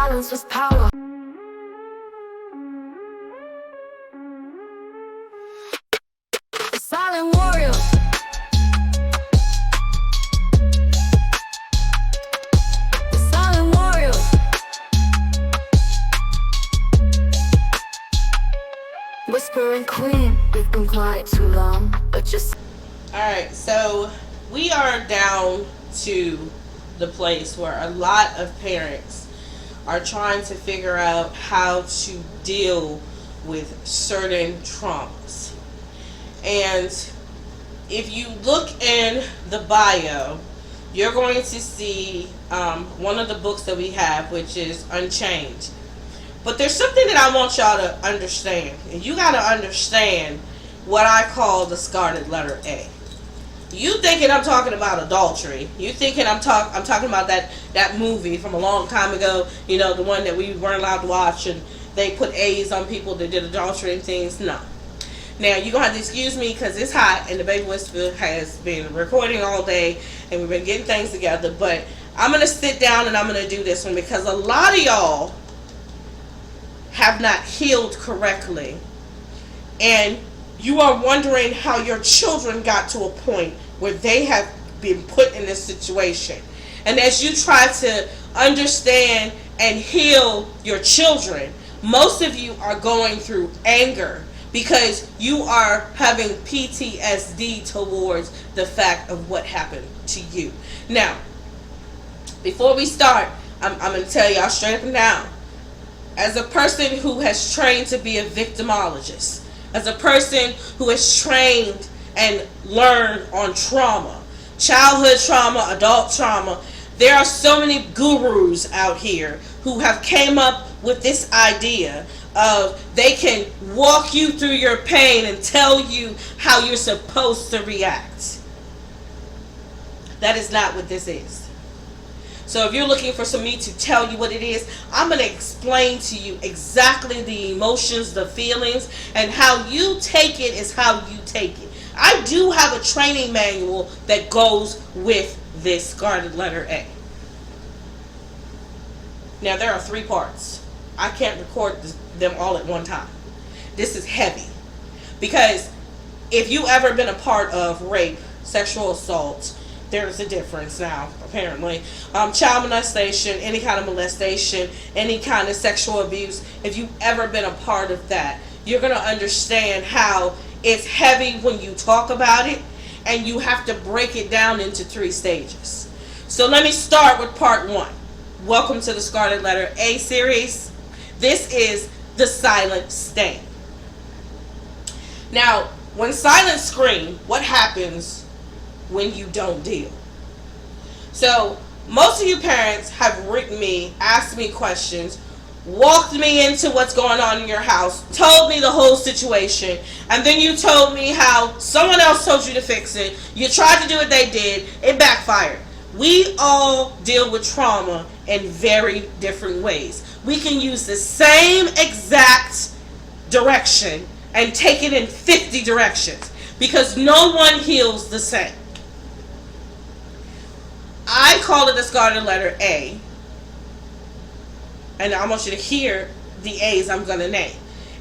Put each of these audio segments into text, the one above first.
silence was power. The silent warrior. The silent warrior. Whispering Queen. We've been quiet too long, but just. Alright, so we are down to the place where a lot of parents are trying to figure out how to deal with certain traumas. And if you look in the bio, you're going to see one of the books that we have, which is Unchained. But there's something that I want y'all to understand. And you got to understand what I call the Scarlet Letter A. You thinking I'm talking about adultery. You thinking I'm talking about that movie from a long time ago, you know, the one that we weren't allowed to watch and they put A's on people that did adultery and things. No. Now, you're going to have to excuse me because it's hot and the Baby Whisper has been recording all day and we've been getting things together. But I'm going to sit down and I'm going to do this one because a lot of y'all have not healed correctly. And you are wondering how your children got to a point where they have been put in this situation. And as you try to understand and heal your children, most of you are going through anger because you are having PTSD towards the fact of what happened to you. Now, before we start, I'm going to tell y'all straight up and down. As a person who has trained to be a victimologist, as a person who has trained and learned on trauma, childhood trauma, adult trauma, there are so many gurus out here who have came up with this idea of they can walk you through your pain and tell you how you're supposed to react. That is not what this is. So if you're looking for me to tell you what it is, I'm going to explain to you exactly the emotions, the feelings, and how you take it is how you take it. I do have a training manual that goes with this Scarlet Letter A. Now, there are 3 parts. I can't record them all at one time. This is heavy. Because if you ever been a part of rape, sexual assault, there's a difference now, apparently. Child molestation, any kind of molestation, any kind of sexual abuse. If you've ever been a part of that, you're going to understand how it's heavy when you talk about it, and you have to break it down into 3 stages. So let me start with part 1. Welcome to the Scarlet Letter A series. This is the silent stain. Now, when silence scream, what happens when you don't deal? So most of you parents have written me, asked me questions, walked me into what's going on in your house, told me the whole situation, and then you told me how someone else told you to fix it. You tried to do what they did, it backfired. We all deal with trauma in very different ways. We can use the same exact direction and take it in 50 directions because no one heals the same. I call it the Scarlet Letter A, and I want you to hear the A's I'm going to name.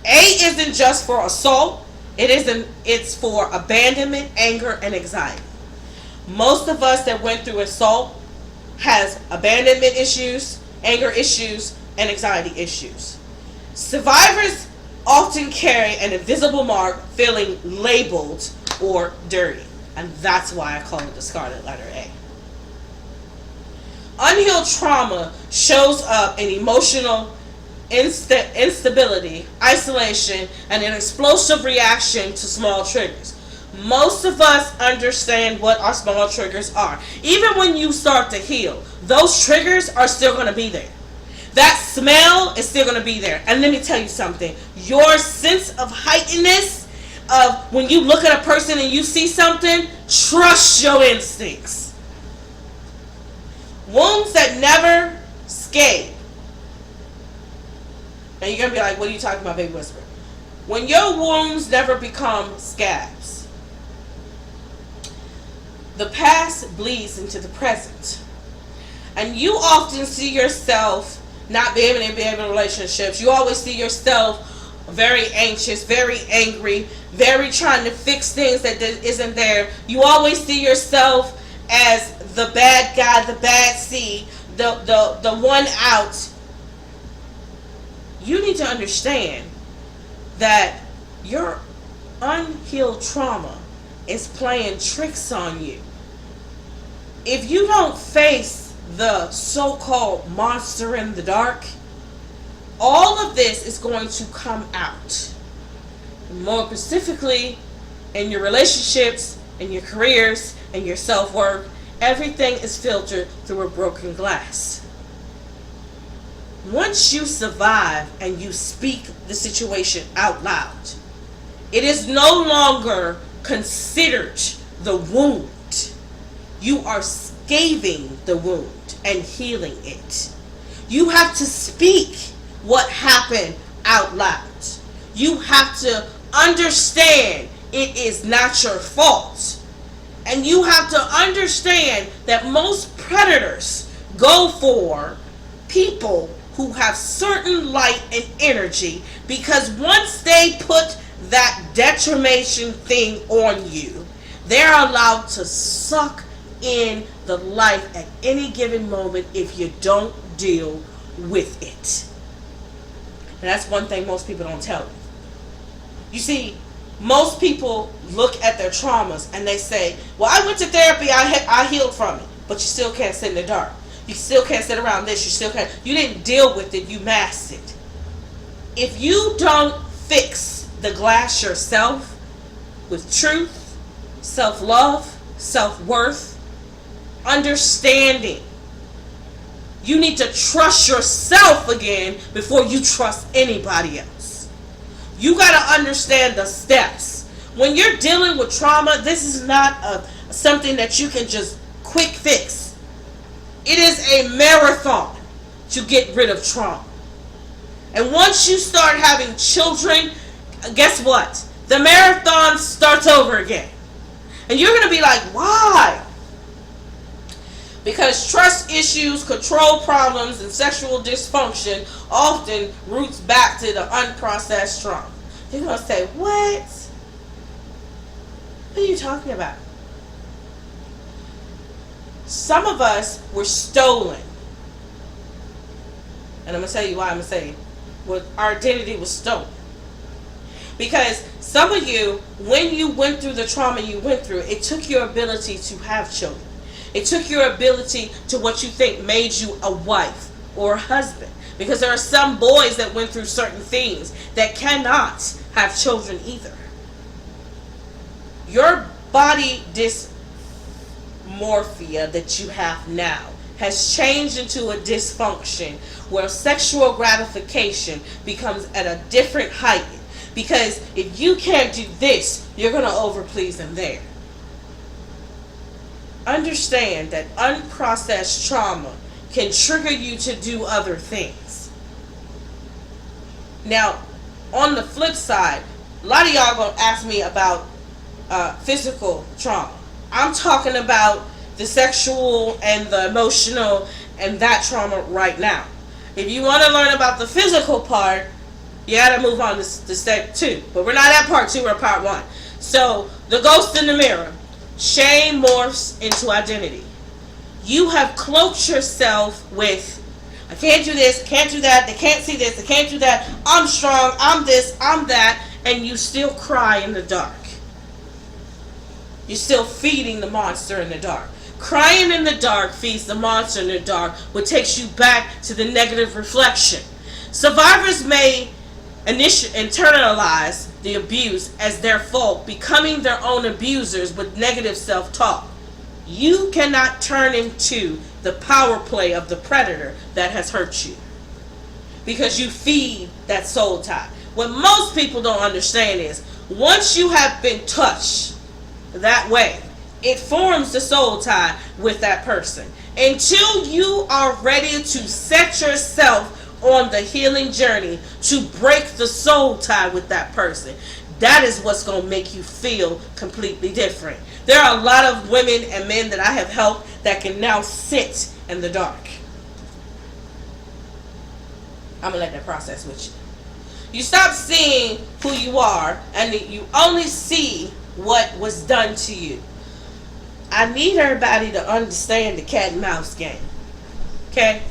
A isn't just for assault. It's for abandonment, anger, and anxiety. Most of us that went through assault has abandonment issues, anger issues, and anxiety issues. Survivors often carry an invisible mark feeling labeled or dirty, and that's why I call it the Scarlet Letter A. Unhealed trauma shows up in emotional instability, isolation, and an explosive reaction to small triggers. Most of us understand what our small triggers are. Even when you start to heal, those triggers are still going to be there. That smell is still going to be there. And let me tell you something. Your sense of heightenedness of when you look at a person and you see something, trust your instincts. Wounds that never scab. And you're going to be like, what are you talking about, Baby Whisper? When your wounds never become scabs, the past bleeds into the present. And you often see yourself not being able to be able in relationships. You always see yourself very anxious, very angry, very trying to fix things that isn't there. You always see yourself as the bad guy, the bad seed, the one out. You need to understand that your unhealed trauma is playing tricks on you. If you don't face the so-called monster in the dark, all of this is going to come out. More specifically, in your relationships, in your careers, in your self-worth, everything is filtered through a broken glass. Once you survive and you speak the situation out loud, it is no longer considered the wound. You are scathing the wound and healing it. You have to speak what happened out loud. You have to understand it is not your fault. And you have to understand that most predators go for people who have certain light and energy, because once they put that determination thing on you, they're allowed to suck in the life at any given moment if you don't deal with it. And that's one thing most people don't tell you. You see, most people look at their traumas and they say, well, I went to therapy, I healed from it. But you still can't sit in the dark. You still can't sit around this. You didn't deal with it, you masked it. If you don't fix the glass yourself with truth, self-love, self-worth, understanding, you need to trust yourself again before you trust anybody else. You got to understand the steps. When you're dealing with trauma, this is not something that you can just quick fix. It is a marathon to get rid of trauma. And once you start having children, guess what? The marathon starts over again. And you're going to be like, why? Because trust issues, control problems, and sexual dysfunction often roots back to the unprocessed trauma. You're going to say, what? What are you talking about? Some of us were stolen. And I'm going to tell you why I'm going to say it. Our identity was stolen. Because some of you, when you went through the trauma you went through, it took your ability to have children. It took your ability to what you think made you a wife or a husband. Because there are some boys that went through certain things that cannot have children either. Your body dysmorphia that you have now has changed into a dysfunction where sexual gratification becomes at a different height. Because if you can't do this, you're going to overplease them there. Understand that unprocessed trauma can trigger you to do other things. Now, on the flip side, a lot of y'all going to ask me about physical trauma. I'm talking about the sexual and the emotional and that trauma right now. If you want to learn about the physical part, you got to move on to step 2. But we're not at part 2, we're at part 1. So, the ghost in the mirror. Shame morphs into identity. You have cloaked yourself with, I can't do this, can't do that, they can't see this, they can't do that, I'm strong, I'm this, I'm that, and you still cry in the dark. You're still feeding the monster in the dark. Crying in the dark feeds the monster in the dark, which takes you back to the negative reflection. Survivors may internalize the abuse as their fault, becoming their own abusers with negative self-talk. You cannot turn into the power play of the predator that has hurt you, because you feed that soul tie. What most people don't understand is, once you have been touched that way, it forms the soul tie with that person. Until you are ready to set yourself on the healing journey to break the soul tie with that person, that is what's going to make you feel completely different. There are a lot of women and men that I have helped that can now sit in the dark. I'm going to let that process with you. You stop seeing who you are, and you only see what was done to you. I need everybody to understand the cat and mouse game. Okay?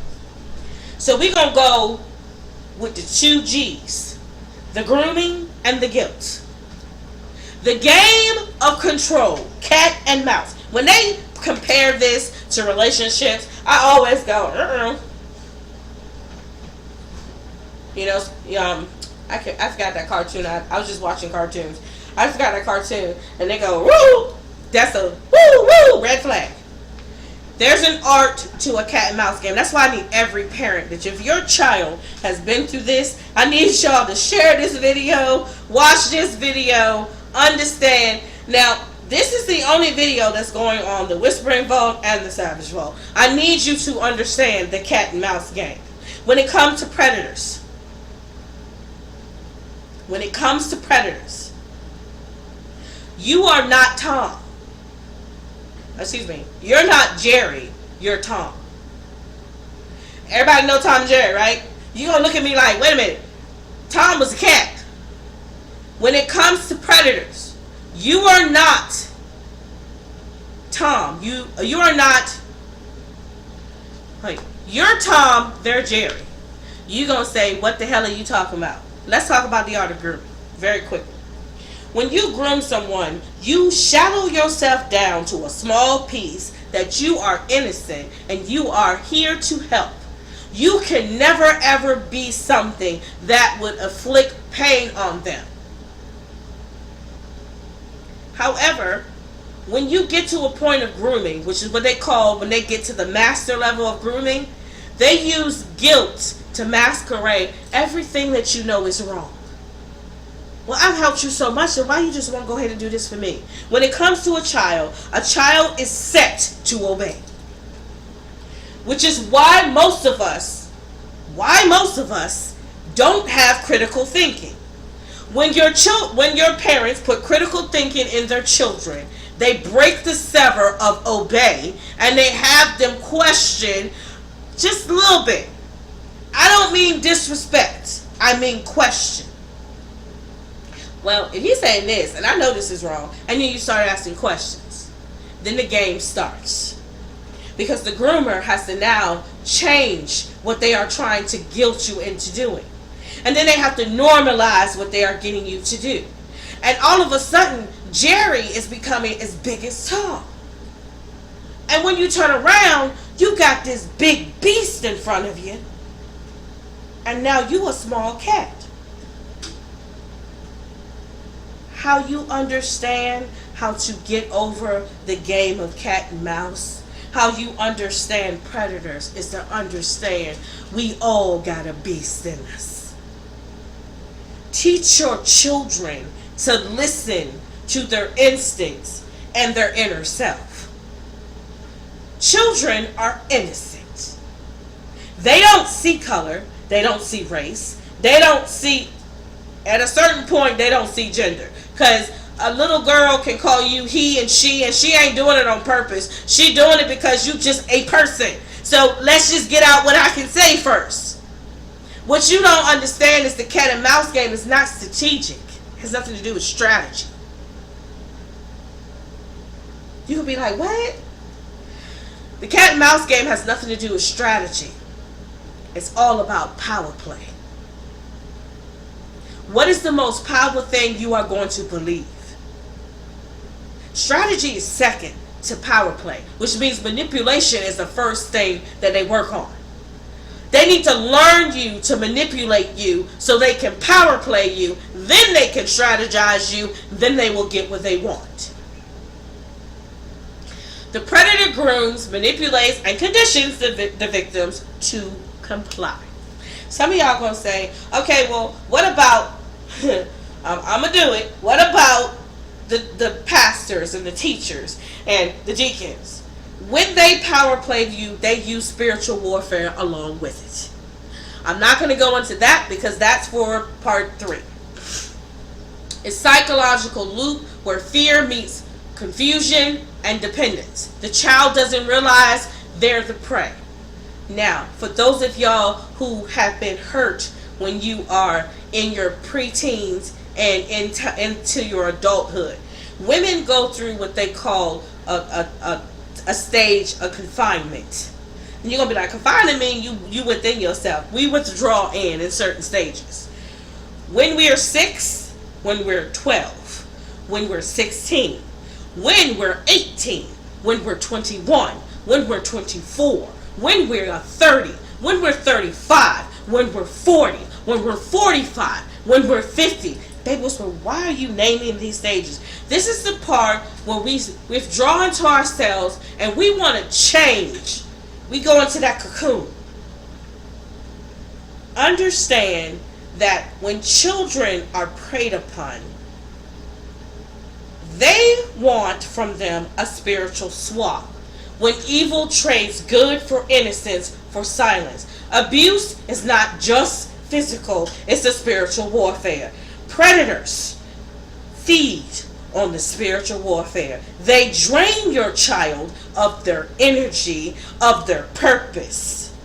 So we're going to go with the 2 G's. The grooming and the guilt. The game of control. Cat and mouse. When they compare this to relationships, I always go, You know, I forgot that cartoon. I was just watching cartoons. I forgot that cartoon. And they go, woo! That's a woo, red flag. There's an art to a cat and mouse game. That's why I need every parent that if your child has been through this, I need y'all to share this video, watch this video, understand. Now, this is the only video that's going on the Whispering Vault and the Savage Vault. I need you to understand the cat and mouse game. When it comes to predators, you are not Tom. Excuse me. You're not Jerry. You're Tom. Everybody know Tom and Jerry, right? You're going to look at me like, wait a minute. Tom was a cat. When it comes to predators, you are not Tom. You are not. Like, you're Tom. They're Jerry. You're going to say, what the hell are you talking about? Let's talk about the art of grooming very quickly. When you groom someone, you shallow yourself down to a small piece that you are innocent and you are here to help. You can never ever be something that would inflict pain on them. However, when you get to a point of grooming, which is what they call when they get to the master level of grooming, they use guilt to masquerade everything that you know is wrong. Well, I've helped you so much, so why you just won't go ahead and do this for me? When it comes to a child is set to obey. Which is why most of us don't have critical thinking. When your parents put critical thinking in their children, they break the sever of obey and they have them question just a little bit. I don't mean disrespect. I mean question. Well, if you're saying this, and I know this is wrong, and then you start asking questions, then the game starts. Because the groomer has to now change what they are trying to guilt you into doing. And then they have to normalize what they are getting you to do. And all of a sudden, Jerry is becoming as big as Tom. And when you turn around, you got this big beast in front of you. And now you a small cat. How you understand how to get over the game of cat and mouse, how you understand predators, is to understand we all got a beast in us. Teach your children to listen to their instincts and their inner self. Children are innocent. They don't see color. They don't see race. They don't see, at a certain point, they don't see gender. Because a little girl can call you he and she ain't doing it on purpose. She doing it because you just a person. So let's just get out what I can say first. What you don't understand is the cat and mouse game is not strategic. It has nothing to do with strategy. You could be like, what? The cat and mouse game has nothing to do with strategy. It's all about power play. What is the most powerful thing you are going to believe? Strategy is second to power play, which means manipulation is the first thing that they work on. They need to learn you to manipulate you so they can power play you, then they can strategize you, then they will get what they want. The predator grooms, manipulates, and conditions the victims to comply. Some of y'all going to say, okay, well, what about, I'm going to do it, what about the pastors and the teachers and the deacons? When they power play you, they use spiritual warfare along with it. I'm not going to go into that because that's for part 3. It's psychological loop where fear meets confusion and dependence. The child doesn't realize they're the prey. Now, for those of y'all who have been hurt when you are in your preteens and into your adulthood, women go through what they call a stage of confinement. And you're going to be like, confinement means you within yourself. We withdraw in certain stages. When we are 6, when we're 12, when we're 16, when we're 18, when we're 21, when we're 24, when we're 30, when we're 35, when we're 40, when we're 45, when we're 50. Baby whisper, why are you naming these stages? This is the part where we withdraw into ourselves and we want to change. We go into that cocoon. Understand that when children are preyed upon, they want from them a spiritual swap. When evil trades good for innocence for silence. Abuse is not just physical, it's a spiritual warfare. Predators feed on the spiritual warfare. They drain your child of their energy, of their purpose.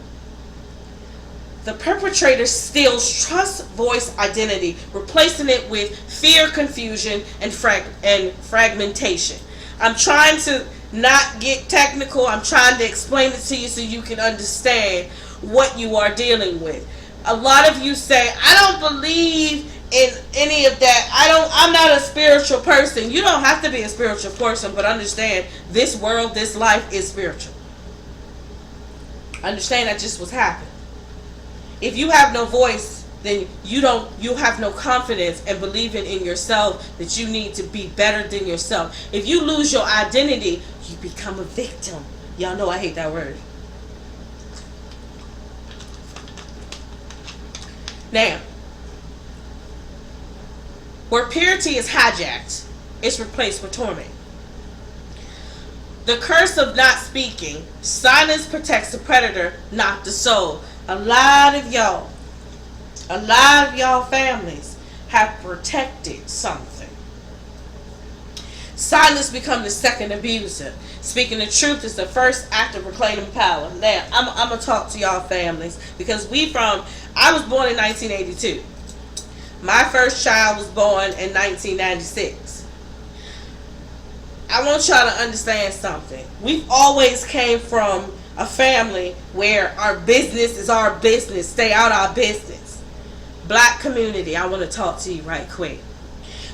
The perpetrator steals trust, voice, identity, replacing it with fear, confusion, and fragmentation. I'm trying to not get technical. I'm trying to explain it to you so you can understand what you are dealing with. A lot of you say, I don't believe in any of that. I'm not a spiritual person. You don't have to be a spiritual person, but understand this world, this life is spiritual. Understand that just what's happening. If you have no voice, then you have no confidence and believing in yourself that you need to be better than yourself. If you lose your identity, you become a victim. Y'all know I hate that word. Now, where purity is hijacked, it's replaced with torment. The curse of not speaking, silence protects the predator, not the soul. A lot of y'all families have protected something. Silence becomes the second abuser. Speaking the truth is the first act of reclaiming power. Now, I'm going to talk to y'all families because I was born in 1982. My first child was born in 1996. I want y'all to understand something. We've always came from a family where our business is our business. Stay out our business. Black community, I want to talk to you right quick.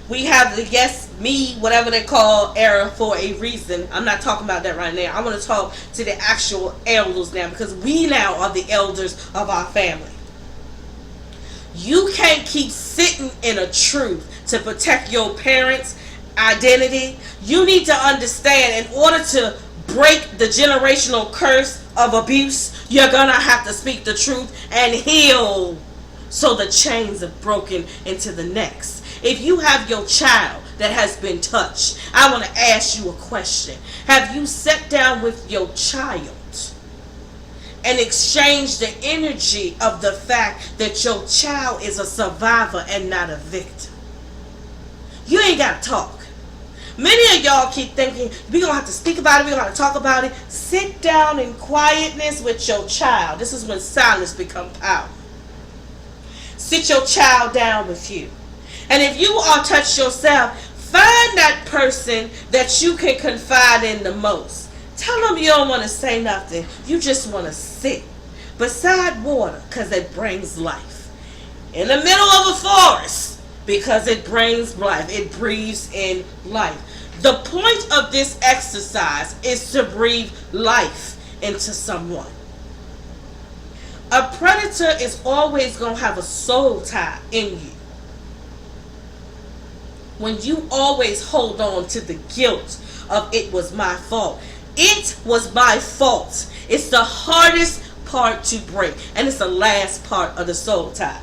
We have the yes, me, whatever they call era for a reason. I'm not talking about that right now. I want to talk to the actual elders now because we now are the elders of our family. You can't keep sitting in a truth to protect your parents' identity. You need to understand in order to break the generational curse of abuse, you're going to have to speak the truth and heal so the chains are broken into the next. If you have your child that has been touched, I want to ask you a question. Have you sat down with your child and exchanged the energy of the fact that your child is a survivor and not a victim? You ain't got to talk. Many of y'all keep thinking, we're going to have to speak about it, we're going to talk about it. Sit down in quietness with your child. This is when silence becomes power. Sit your child down with you. And if you are touched yourself, find that person that you can confide in the most. Tell them you don't want to say nothing. You just want to sit beside water because it brings life. In the middle of a forest because it brings life. It breathes in life. The point of this exercise is to breathe life into someone. A predator is always going to have a soul tie in you. When you always hold on to the guilt of it was my fault. It was my fault. It's the hardest part to break. And it's the last part of the soul tie.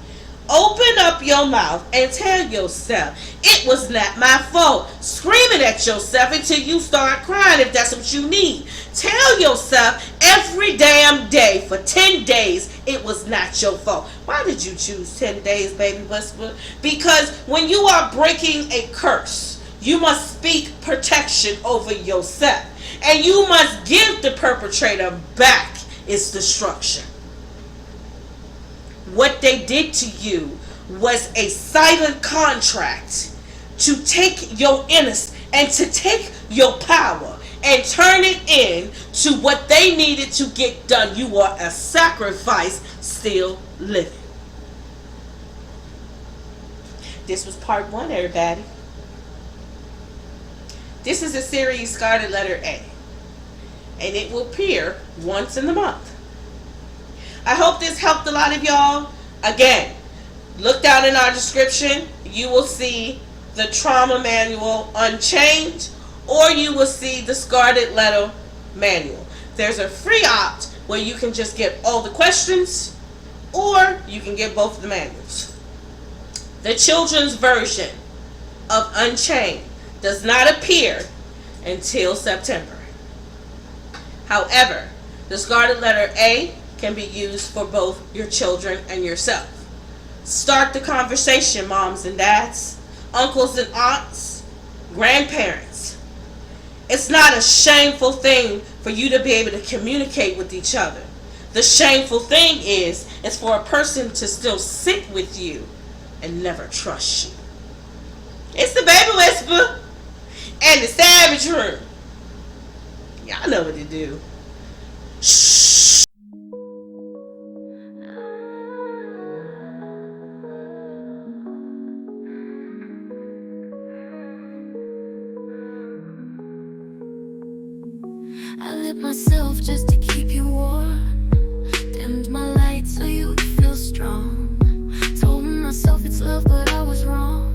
Open up your mouth and tell yourself, it was not my fault. Scream it at yourself until you start crying if that's what you need. Tell yourself every damn day for 10 days, it was not your fault. Why did you choose 10 days, baby whisper? Because when you are breaking a curse, you must speak protection over yourself. And you must give the perpetrator back is destruction. What they did to you was a silent contract to take your innocence and to take your power and turn it in to what they needed to get done. You are a sacrifice still living. This was part 1, everybody. This is a series, Scarlet Letter A, and it will appear once in the month. I hope this helped a lot of y'all. Again, look down in our description. You will see the trauma manual Unchained, or you will see the Scarlet Letter manual. There's a free opt where you can just get all the questions, or you can get both of the manuals. The children's version of Unchained does not appear until September. However, the Scarlet Letter A can be used for both your children and yourself. Start the conversation, moms and dads, uncles and aunts, grandparents. It's not a shameful thing for you to be able to communicate with each other. The shameful thing is for a person to still sit with you and never trust you. It's the Baby Whisper and the Savage Room. Y'all know what to do. Shh. I lit myself just to keep you warm. Dimmed my light so you'd feel strong. Told myself it's love, but I was wrong.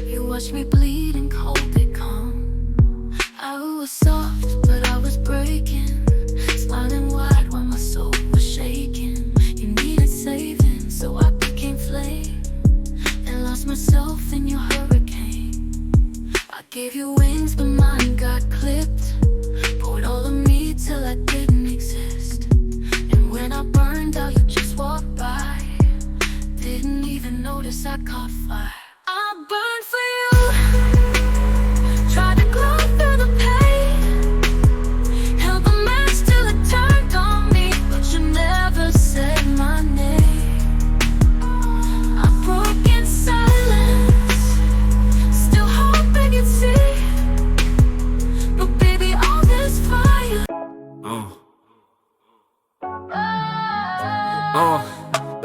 You watched me bleed and called it calm. I was soft, but I was breaking. Smiling wide while my soul was shaking. You needed saving, so I became flame and lost myself in your hurricane. I gave you wings, but mine got clipped. Poured all of me till I didn't exist. And when I burned out, you just walked by. Didn't even notice I caught fire.